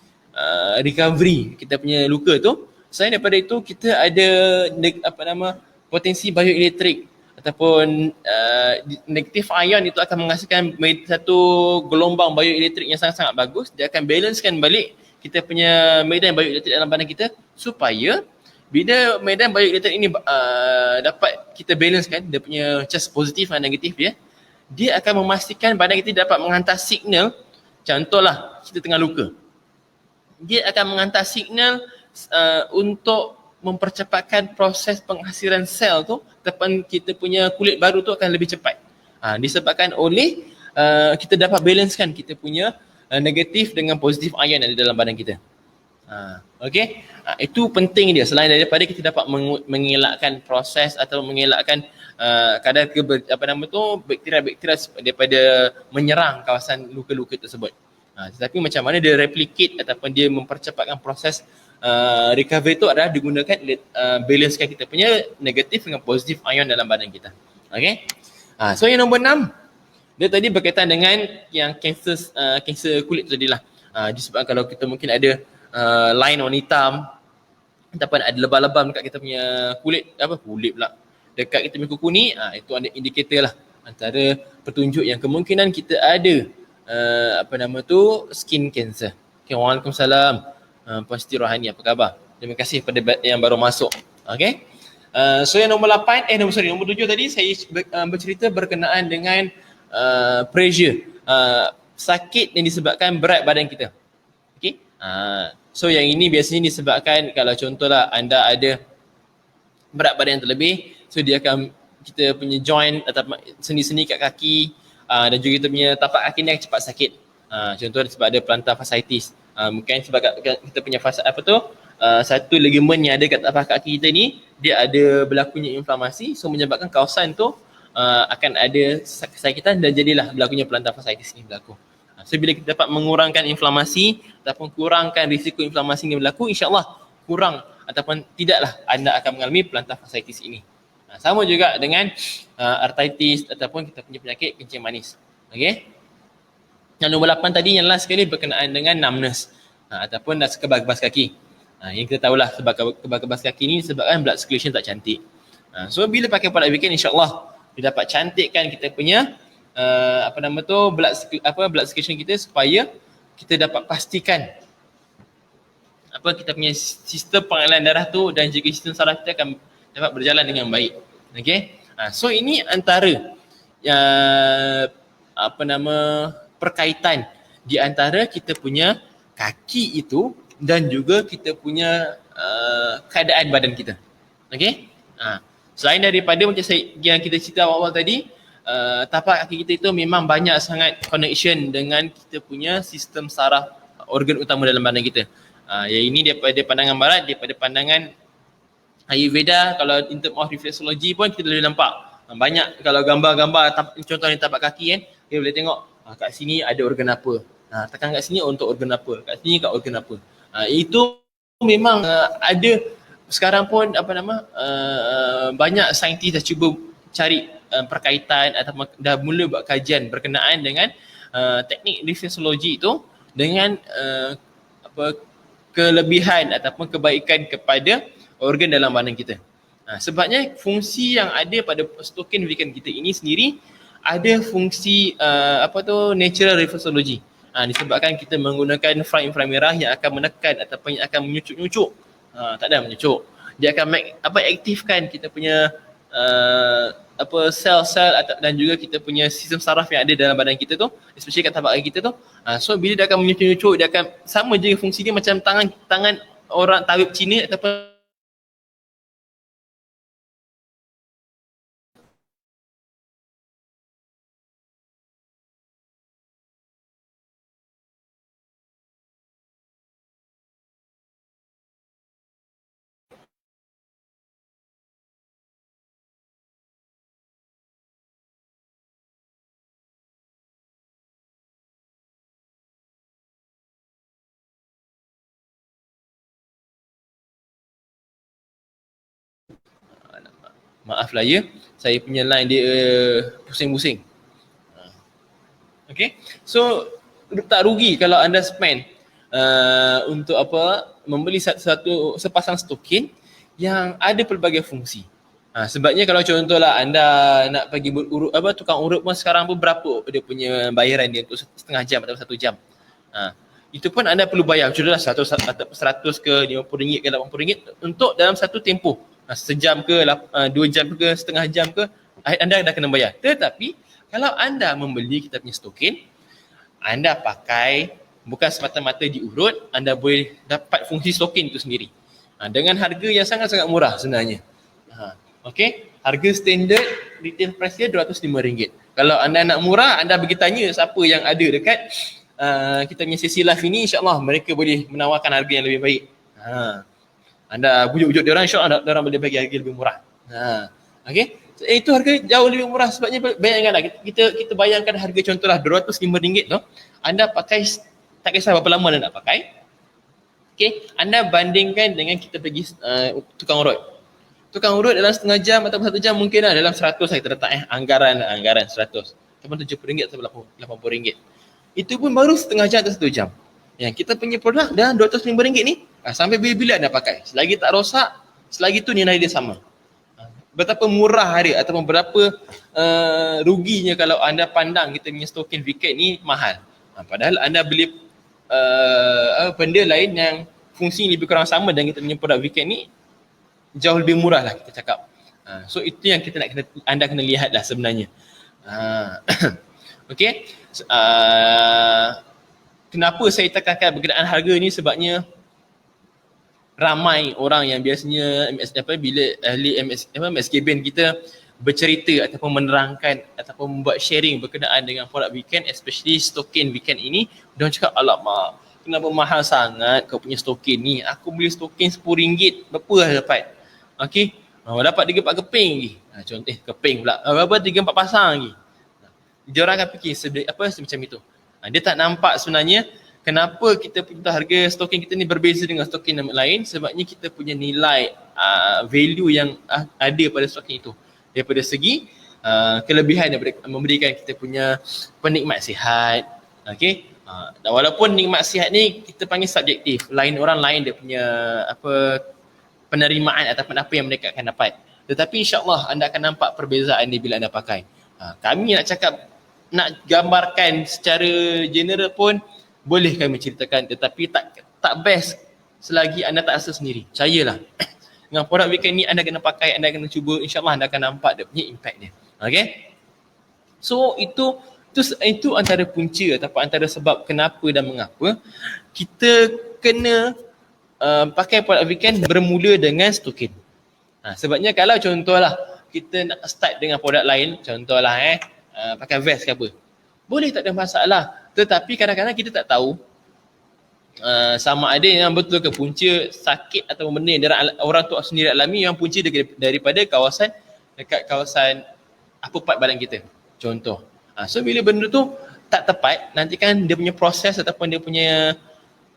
recovery kita punya luka tu. Selain daripada itu, kita ada potensi bioelektrik ataupun negatif ion itu akan menghasilkan satu gelombang bioelektrik yang sangat-sangat bagus. Dia akan balancekan balik kita punya medan bioelektrik dalam badan kita, supaya bila medan bioelektrik ini dapat kita balancekan, dia punya charge positif dan negatif dia akan memastikan badan kita dapat menghantar signal. Contohlah kita tengah luka, dia akan menghantar signal untuk mempercepatkan proses penghasilan sel tu depan kita punya kulit baru tu akan lebih cepat. Disebabkan oleh kita dapat balancekan kita punya negatif dengan positif ion ada dalam badan kita. Okey, itu penting dia. Selain daripada kita dapat mengelakkan proses atau mengelakkan kadar bakteria-bakteria daripada menyerang kawasan luka-luka tersebut. Tetapi macam mana dia replicate ataupun dia mempercepatkan proses recovery itu adalah digunakan balancekan kita punya negatif dengan positif ion dalam badan kita. Okay. So yang nombor 6, dia tadi berkaitan dengan yang kanser kulit tadi lah. Disebabkan kalau kita mungkin ada line warna hitam ataupun ada lebam-lebam dekat kita punya kulit pula, dekat kita punya kuku ni, itu ada indikator lah, antara petunjuk yang kemungkinan kita ada skin cancer. Okay, Waalaikumsalam Puan Siti Rohani, apa khabar? Terima kasih kepada yang baru masuk. Okay. So yang nombor 7 tadi saya bercerita berkenaan dengan pressure, sakit yang disebabkan berat badan kita. Okay. So yang ini biasanya disebabkan kalau contohlah anda ada berat badan yang terlebih, so dia akan, kita punya joint atau sendi-sendi kat kaki dan juga kita punya tapak kaki ni akan cepat sakit. Contoh sebab ada plantar fasciitis. Mungkin sebab kita punya satu ligamen yang ada kat tapak kaki kita ni, dia ada berlakunya inflamasi, so menyebabkan kawasan tu akan ada kesakitan dan jadilah berlakunya plantar fasciitis ni berlaku. So bila kita dapat mengurangkan inflamasi ataupun kurangkan risiko inflamasi ni berlaku, insya-Allah kurang ataupun tidaklah anda akan mengalami plantar fasciitis ini. Sama juga dengan arthritis ataupun kita punya penyakit kencing manis. Okey. Yang nombor 8 tadi yang last sekali berkenaan dengan numbness ataupun rasa kebas-kebas kaki. Yang kita tahulah sebab kebas-kebas kaki ni sebabkan blood circulation tak cantik. So bila pakai produk Avican, insya-Allah dia dapat cantikkan kita punya blood circulation kita, supaya kita dapat pastikan kita punya sistem pengaliran darah tu dan juga sistem saraf kita akan dapat berjalan dengan baik. Okey. So ini antara perkaitan di antara kita punya kaki itu dan juga kita punya keadaan badan kita. Okey. Selain daripada macam yang kita cerita awal tadi, tapak kaki kita itu memang banyak sangat connection dengan kita punya sistem saraf, organ utama dalam badan kita. Yang ini daripada pandangan barat, daripada pandangan Ayurveda, kalau in term of reflexology pun kita boleh nampak banyak, kalau gambar-gambar contohnya tapak kaki kan, kita boleh tengok kat sini ada organ apa, tekan kat sini untuk organ apa, kat sini kat organ apa. Itu memang ada sekarang pun banyak saintis dah cuba cari perkaitan atau dah mula buat kajian berkenaan dengan teknik reflexology itu dengan kelebihan ataupun kebaikan kepada organ dalam badan kita. Sebabnya fungsi yang ada pada stokin Avican kita ini sendiri ada fungsi natural reflexology. Disebabkan kita menggunakan inframerah yang akan menekan ataupun yang akan menyucuk-nyucuk. Tak ada menyucuk. Dia akan aktifkan kita punya sel-sel dan juga kita punya sistem saraf yang ada dalam badan kita tu, especially kat tapak kaki kita tu. So bila dia akan menyucuk-nyucuk, dia akan sama je fungsi dia macam tangan orang tabib Cina ataupun maaf lah ya, saya punya line dia pusing-pusing. Okay, so tak rugi kalau anda spend untuk membeli sepasang stokin yang ada pelbagai fungsi. Sebabnya kalau contohlah anda nak pergi urut, tukang urut pun sekarang pun berapa dia punya bayaran dia untuk setengah jam atau 1 jam. Itu pun anda perlu bayar, contohlah 100 ke RM50 ke RM80 untuk dalam satu tempoh. Sejam ke, 2 jam ke, setengah jam ke, anda dah kena bayar. Tetapi kalau anda membeli kita punya stokin, anda pakai bukan semata-mata diurut, anda boleh dapat fungsi stokin itu sendiri dengan harga yang sangat-sangat murah sebenarnya. Okay, harga standard retail price dia RM205. Kalau anda nak murah, anda pergi tanya siapa yang ada dekat kita punya sesi live ini, insyaAllah mereka boleh menawarkan harga yang lebih baik. Anda bujuk-bujuk diorang, insyaAllah diorang boleh bagi harga lebih murah. Okay, Itu harga jauh lebih murah. Sebabnya bayangkanlah, kita bayangkan harga contohlah RM205 tu, anda pakai tak kisah berapa lama anda nak pakai. Okay, anda bandingkan dengan kita pergi tukang urut. Tukang urut dalam setengah jam atau 1 jam mungkin lah, dalam 100 saya terletak anggaran 100 ataupun RM70 atau RM80. Itu pun baru setengah jam atau 1 jam. Yang kita punya produk dah RM205 ni, sampai bila-bila anda pakai. Selagi tak rosak, selagi tu nilai dia sama. Betapa murah dia ataupun berapa ruginya kalau anda pandang kita punya stokin weekend ni mahal. Padahal anda beli benda lain yang fungsi lebih kurang sama dengan kita punya produk weekend ni jauh lebih murah lah kita cakap. So itu yang anda kena lihat lah sebenarnya. Okay. Kenapa saya tekankan berkenaan harga ni, sebabnya ramai orang yang biasanya bila ahli MSK Band kita bercerita ataupun menerangkan ataupun membuat sharing berkenaan dengan produk weekend, especially stokin weekend ini, dia cakap, alamak, kenapa mahal sangat kau punya stokin ni? Aku beli stokin RM10, berapa dah dapat? Okey, dapat 3-4 keping lagi. Contoh keping pula, berapa 3-4 pasang lagi. Dia orang akan fikir macam itu. Dia tak nampak sebenarnya kenapa kita punya harga stokin kita ni berbeza dengan stokin lain, sebabnya kita punya nilai value yang ada pada stokin itu. Daripada segi kelebihan daripada memberikan kita punya penikmat sihat. Okey. Dan walaupun nikmat sihat ni kita panggil subjektif, orang lain dia punya penerimaan ataupun apa yang mereka akan dapat. Tetapi insya-Allah anda akan nampak perbezaan ni bila anda pakai. Kami nak gambarkan secara general pun boleh kami ceritakan, tetapi tak best selagi anda tak rasa sendiri. Percayalah. Dengan produk weekend ni anda kena pakai, anda kena cuba, insya-Allah anda akan nampak dia punya impact dia. Okey? So itu antara punca ataupun antara sebab kenapa dan mengapa kita kena pakai produk weekend bermula dengan stokin. Sebabnya kalau contohlah kita nak start dengan produk lain, contohlah pakai vest ke apa, boleh, tak ada masalah. Tetapi kadang-kadang kita tak tahu sama ada yang betul ke punca sakit atau benda yang orang tu sendiri alami yang punca daripada dekat kawasan apa part badan kita. Contoh. So bila benda tu tak tepat, nanti kan dia punya proses ataupun dia punya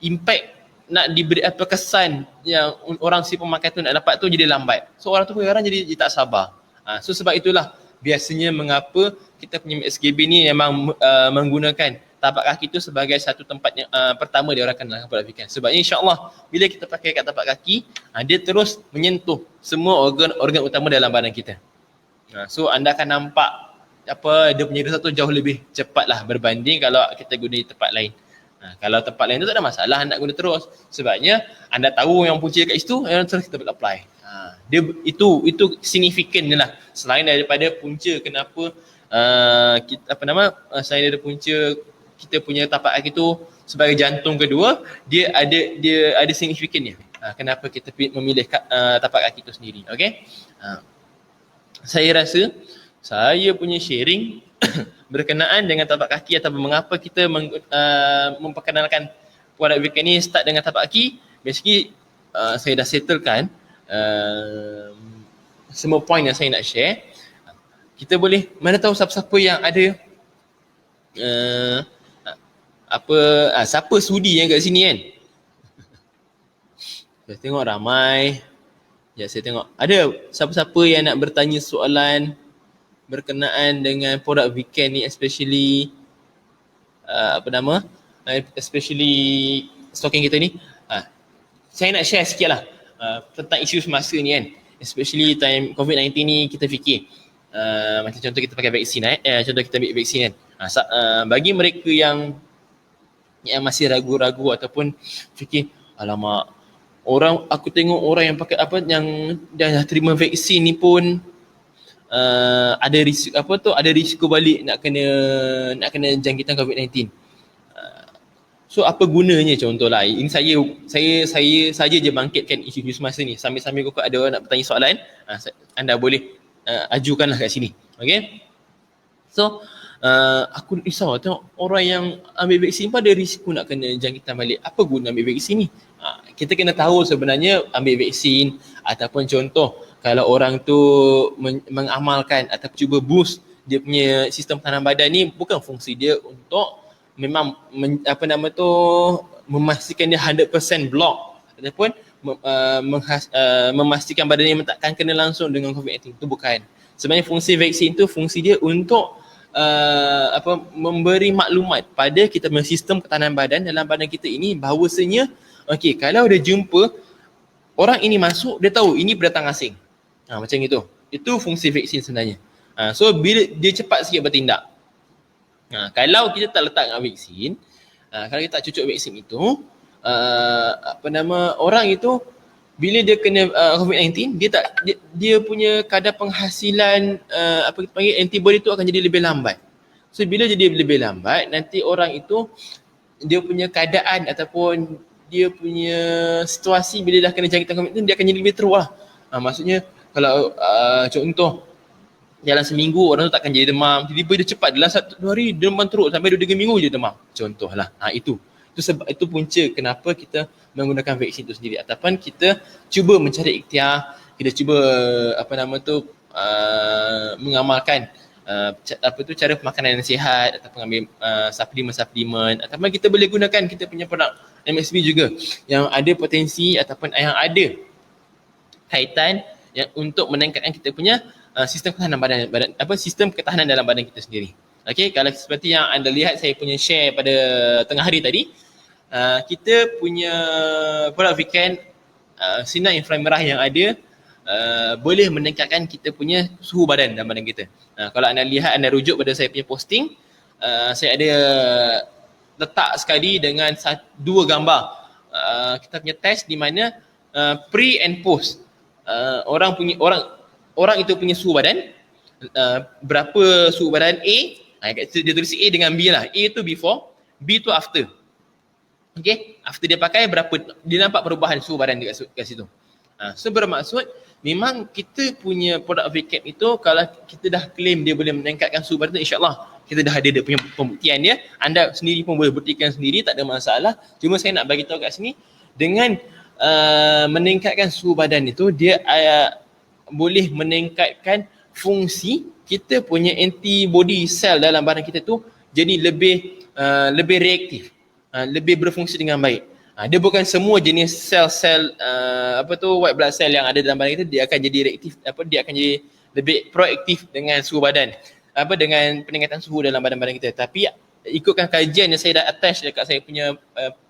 impact nak diberi apa kesan yang orang si pemakai tu nak dapat tu jadi lambat. So orang tu kadang jadi tak sabar. So sebab itulah biasanya mengapa kita punya SKB ni memang menggunakan tapak kaki tu sebagai satu tempat yang pertama dia orang akan lakukan produk weekend. Sebabnya insya-Allah bila kita pakai kat tapak kaki, dia terus menyentuh semua organ utama dalam badan kita. So anda akan nampak dia punya result tu jauh lebih cepatlah berbanding kalau kita guna di tempat lain. Kalau tempat lain tu tak ada masalah nak guna terus. Sebabnya anda tahu yang punca kat situ, yang terus kita boleh apply. Dia itu signifikan lah. Selain daripada punca kenapa selain daripada punca kita punya tapak kaki tu sebagai jantung kedua, dia ada signifikannya. Kenapa kita memilih tapak kaki tu sendiri. Okey? Saya rasa saya punya sharing berkenaan dengan tapak kaki ataupun mengapa kita memperkenalkan produk weekend ni start dengan tapak kaki, basically saya dah settlekan semua point yang saya nak share. Kita boleh, mana tahu siapa-siapa yang ada siapa sudi yang kat sini kan. Saya tengok ramai. Saya tengok ada siapa-siapa yang nak bertanya soalan berkenaan dengan produk weekend ni, especially especially stocking kita ni. Saya nak share sikit lah tentang isu semasa ni kan, especially time COVID-19 ni. Kita fikir macam contoh kita pakai vaksin contoh kita ambil vaksin kan, bagi mereka yang masih ragu-ragu ataupun fikir, alamak, aku tengok orang yang pakai yang dah terima vaksin ni pun ada risiko balik nak kena jangkitan COVID-19. So apa gunanya contohlah, ini saya saja je bangkitkan isu semasa ni. Sambil-sambil kau ada orang nak bertanya soalan, anda boleh ajukanlah kat sini. Okay? So aku risau tengok orang yang ambil vaksin pun ada risiko nak kena jangkitan balik. Apa guna ambil vaksin ni? Kita kena tahu sebenarnya ambil vaksin ataupun contoh kalau orang tu mengamalkan atau cuba boost dia punya sistem tahanan badan ni, bukan fungsi dia untuk memang memastikan dia 100% block ataupun memastikan badan dia takkan kena langsung dengan COVID-19. Itu bukan. Sebenarnya fungsi vaksin tu fungsi dia untuk memberi maklumat pada kita punya sistem ketahanan badan dalam badan kita ini bahawasanya okey, kalau dia jumpa orang ini masuk, dia tahu ini pendatang asing. Macam itu. Itu fungsi vaksin sebenarnya. So bila dia cepat sikit bertindak. Kalau kita tak letak vaksin, kalau kita tak cucuk vaksin itu, orang itu bila dia kena COVID-19, dia punya kadar penghasilan kita panggil antibody itu akan jadi lebih lambat. So bila jadi lebih lambat, nanti orang itu dia punya keadaan ataupun dia punya situasi bila dah kena jangkitan COVID-19, dia akan jadi lebih teruk lah. Maksudnya kalau contoh dalam seminggu orang tu takkan jadi demam, tiba-tiba dia cepat dalam 1-2 hari demam teruk sampai 2-3 minggu je demam. Contohlah. Itu sebab itu punca kenapa kita menggunakan vaksin itu sendiri, ataupun kita cuba mencari ikhtiar, kita cuba mengamalkan cara makanan yang sihat ataupun ambil suplemen ataupun kita boleh gunakan kita punya produk MSB juga yang ada potensi ataupun yang ada kaitan yang untuk meningkatkan kita punya sistem ketahanan badan sistem ketahanan dalam badan kita sendiri. Okey, kalau seperti yang anda lihat saya punya share pada tengah hari tadi, kita punya produk Viken sinar inframerah merah yang ada boleh meningkatkan kita punya suhu badan dalam badan kita. Kalau anda lihat, anda rujuk pada saya punya posting, saya ada letak sekali dengan 2 gambar kita punya test di mana pre and post orang itu punya suhu badan, berapa suhu badan A, dia tulis A dengan B lah. A tu before, B tu after. Okay, after dia pakai berapa, dia nampak perubahan suhu badan dekat situ. So bermaksud memang kita punya produk VCAP itu kalau kita dah claim dia boleh meningkatkan suhu badan, insyaAllah kita dah ada dia punya pembuktian dia. Anda sendiri pun boleh buktikan sendiri, tak ada masalah. Cuma saya nak bagi tahu kat sini, dengan meningkatkan suhu badan itu, dia boleh meningkatkan fungsi kita punya antibody sel dalam badan kita tu jadi lebih reaktif, lebih berfungsi dengan baik. Dia bukan semua jenis sel-sel white blood cell yang ada dalam badan kita dia akan jadi reaktif, dia akan jadi lebih proaktif dengan suhu badan, dengan peningkatan suhu dalam badan-badan kita. Tapi ikutkan kajian yang saya dah attach dekat saya punya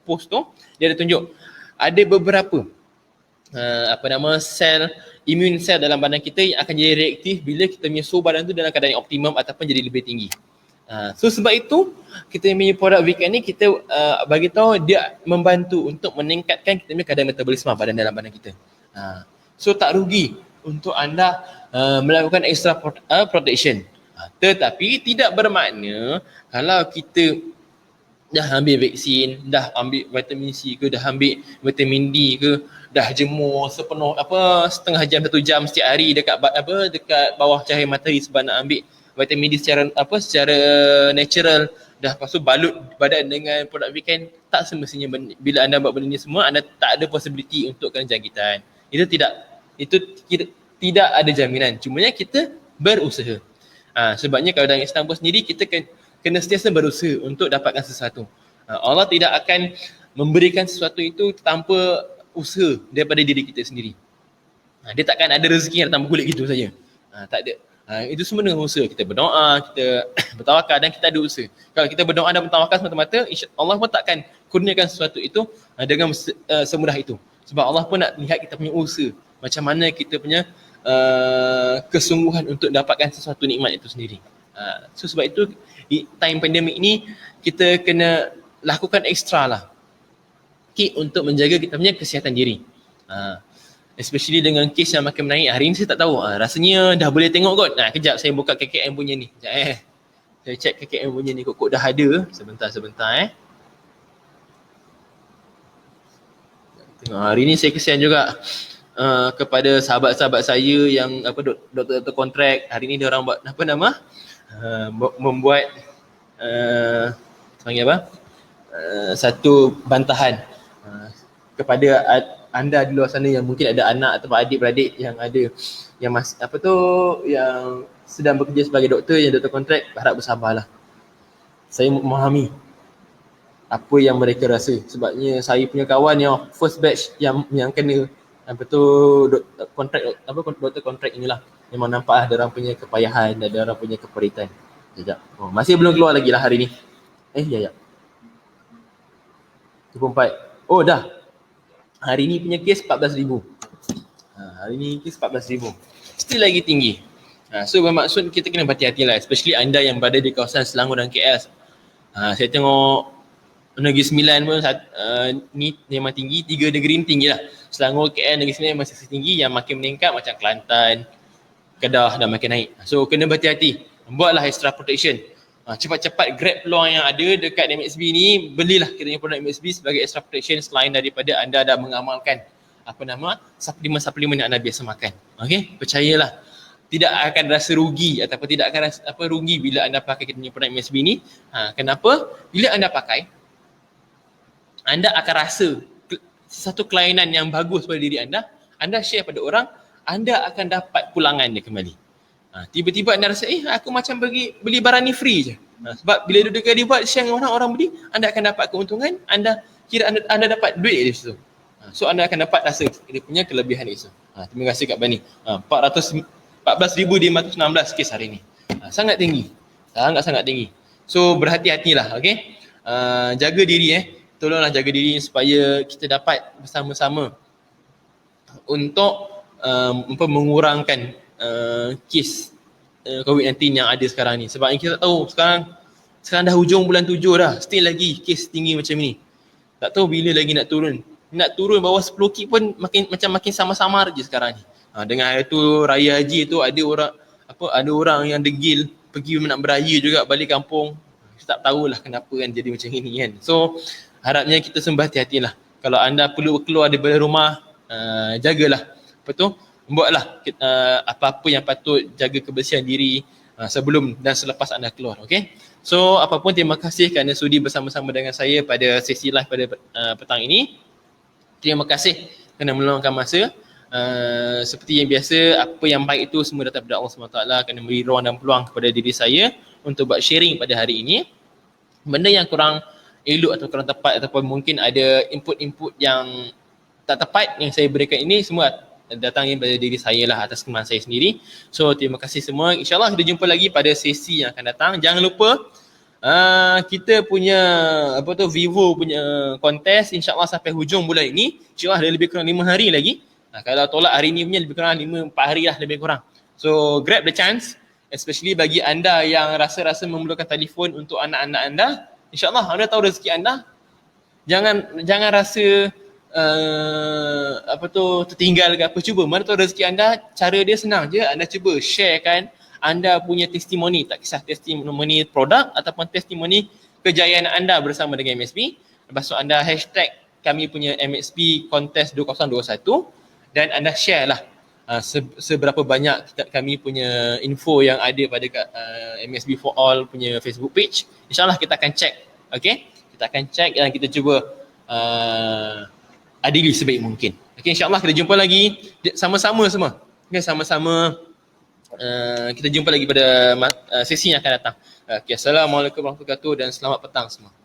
post tu, dia ada tunjuk ada beberapa sel, immune cell dalam badan kita yang akan jadi reaktif bila kita punya suhu badan tu dalam keadaan yang optimum ataupun jadi lebih tinggi. So sebab itu kita punya produk Viken ni kita bagi tahu dia membantu untuk meningkatkan kita punya kadar metabolisme badan dalam badan kita. So tak rugi untuk anda melakukan extra protection. Tetapi tidak bermakna kalau kita dah ambil vaksin, dah ambil vitamin C ke, dah ambil vitamin D ke, dah jemur setengah jam, 1 jam setiap hari dekat bawah cahaya matahari sebab nak ambil vitamin D secara natural, dah lepas tu balut badan dengan produk Viken, tak semestinya bila anda buat benda ni semua anda tak ada possibility untuk kena jangkitan. Itu tidak ada jaminan, cumanya kita berusaha. Sebabnya kalau dalam Islam pun sendiri kita kena sentiasa berusaha untuk dapatkan sesuatu. Allah tidak akan memberikan sesuatu itu tanpa usaha daripada diri kita sendiri. Dia takkan ada rezeki yang datang bergulit gitu saja. Tak ada. Itu semua dengan usaha. Kita berdoa, kita bertawakal dan kita ada usaha. Kalau kita berdoa dan bertawakal semata-mata, Allah pun takkan kurniakan sesuatu itu dengan semudah itu. Sebab Allah pun nak lihat kita punya usaha, macam mana kita punya kesungguhan untuk dapatkan sesuatu nikmat itu sendiri. So sebab itu di time pandemik ni kita kena lakukan ekstra lah untuk menjaga kita punya kesihatan diri. Especially dengan kes yang makin menaik. Hari ni saya tak tahu, rasanya dah boleh tengok kot. Kejap saya buka KKM punya ni. Sekejap saya check KKM punya ni, kok dah ada. Sebentar Tengok, hari ni saya kesian juga kepada sahabat-sahabat saya yang doktor-doktor kontrak. Hari ni dia orang buat membuat satu bantahan kepada anda di luar sana yang mungkin ada anak atau adik-beradik yang ada yang yang sedang bekerja sebagai doktor, yang doktor kontrak, harap bersabarlah. Saya memahami apa yang mereka rasa. Sebabnya saya punya kawan yang first batch yang kena doktor kontrak inilah, memang nampak ada orang punya kepayahan, ada orang punya keperitan. Sekejap. Masih belum keluar lagi lah hari ni. Ya. 24. Oh dah. Hari ni punya kes 14,000. Hari ni kes 14,000. Still lagi tinggi. So bermaksud kita kena berhati-hati lah, especially anda yang berada di kawasan Selangor dan KL. Saya tengok Negeri Sembilan pun ni memang tinggi. 3 negeri ni tinggi lah. Selangor, KL, Negeri Sembilan masih tinggi. Yang makin meningkat macam Kelantan, Kedah dah makin naik. So kena berhati-hati. Buatlah extra protection. Cepat-cepat grab peluang yang ada dekat MSB ni. Belilah kita punya produk MSB sebagai extra protection selain daripada anda dah mengamalkan suplemen-suplemen yang anda biasa makan. Okay? Percayalah. Tidak akan rasa rugi ataupun tidak akan rasa rugi bila anda pakai kita punya produk MSB ni. Kenapa? Bila anda pakai, anda akan rasa satu kelainan yang bagus pada diri anda share pada orang, anda akan dapat pulangan dia kembali. Tiba-tiba anda rasa, aku macam beli barang ni free je. Sebab bila duduk dibuat, share dengan orang beli, anda akan dapat keuntungan, anda kira anda dapat duit dari situ. So anda akan dapat rasa dia punya kelebihan itu. Terima kasih Kak Bani. 14,516 kes hari ni. Sangat tinggi. Sangat tinggi. So berhati-hatilah, okay? Jaga diri tolonglah jaga diri supaya kita dapat bersama-sama untuk mengurangkan kes COVID-19 yang ada sekarang ni. Sebab kita tak tahu sekarang dah hujung bulan 7 dah, still lagi kes tinggi macam ni. Tak tahu bila lagi nak turun. Nak turun bawah 10 kit pun makin sama-sama je sekarang ni. Dengan hari tu raya haji tu ada orang yang degil pergi nak beraya juga balik kampung. Kita tak tahulah kenapa kan jadi macam ini kan. So harapnya kita semua hati-hatilah. Kalau anda perlu keluar daripada rumah, jagalah. Buatlah apa-apa yang patut, jaga kebersihan diri sebelum dan selepas anda keluar. Okay? So apapun, terima kasih kerana sudi bersama-sama dengan saya pada sesi live pada petang ini. Terima kasih kerana meluangkan masa. Seperti yang biasa, apa yang baik itu semua datang daripada Allah SWT, kerana beri ruang dan peluang kepada diri saya untuk buat sharing pada hari ini. Benda yang kurang elok atau kurang tepat ataupun mungkin ada input-input yang tak tepat yang saya berikan ini, semua datangnya daripada diri saya lah, atas kemampuan saya sendiri. So terima kasih semua. InsyaAllah kita jumpa lagi pada sesi yang akan datang. Jangan lupa kita punya Vivo punya kontes insyaAllah sampai hujung bulan ini. InsyaAllah ada lebih kurang 5 hari lagi. Kalau tolak hari ni punya lebih kurang 4 hari lah lebih kurang. So grab the chance, especially bagi anda yang rasa-rasa memerlukan telefon untuk anak-anak anda. InsyaAllah anda tahu rezeki anda. Jangan rasa tertinggal ke apa. Cuba, mana tahu rezeki anda, cara dia senang je. Anda cuba sharekan anda punya testimoni, tak kisah testimoni produk ataupun testimoni kejayaan anda bersama dengan MSB. Lepas tu anda hashtag kami punya MSB Contest 2021 dan anda share lah seberapa banyak kami punya info yang ada pada MSB for All punya Facebook page. InsyaAllah kita akan check. Okay? Kita akan check dan kita cuba adili sebaik mungkin. Okay, insyaAllah kita jumpa lagi sama-sama semua. Okay, sama-sama kita jumpa lagi pada sesi yang akan datang. Okay, Assalamualaikum warahmatullahi wabarakatuh dan selamat petang semua.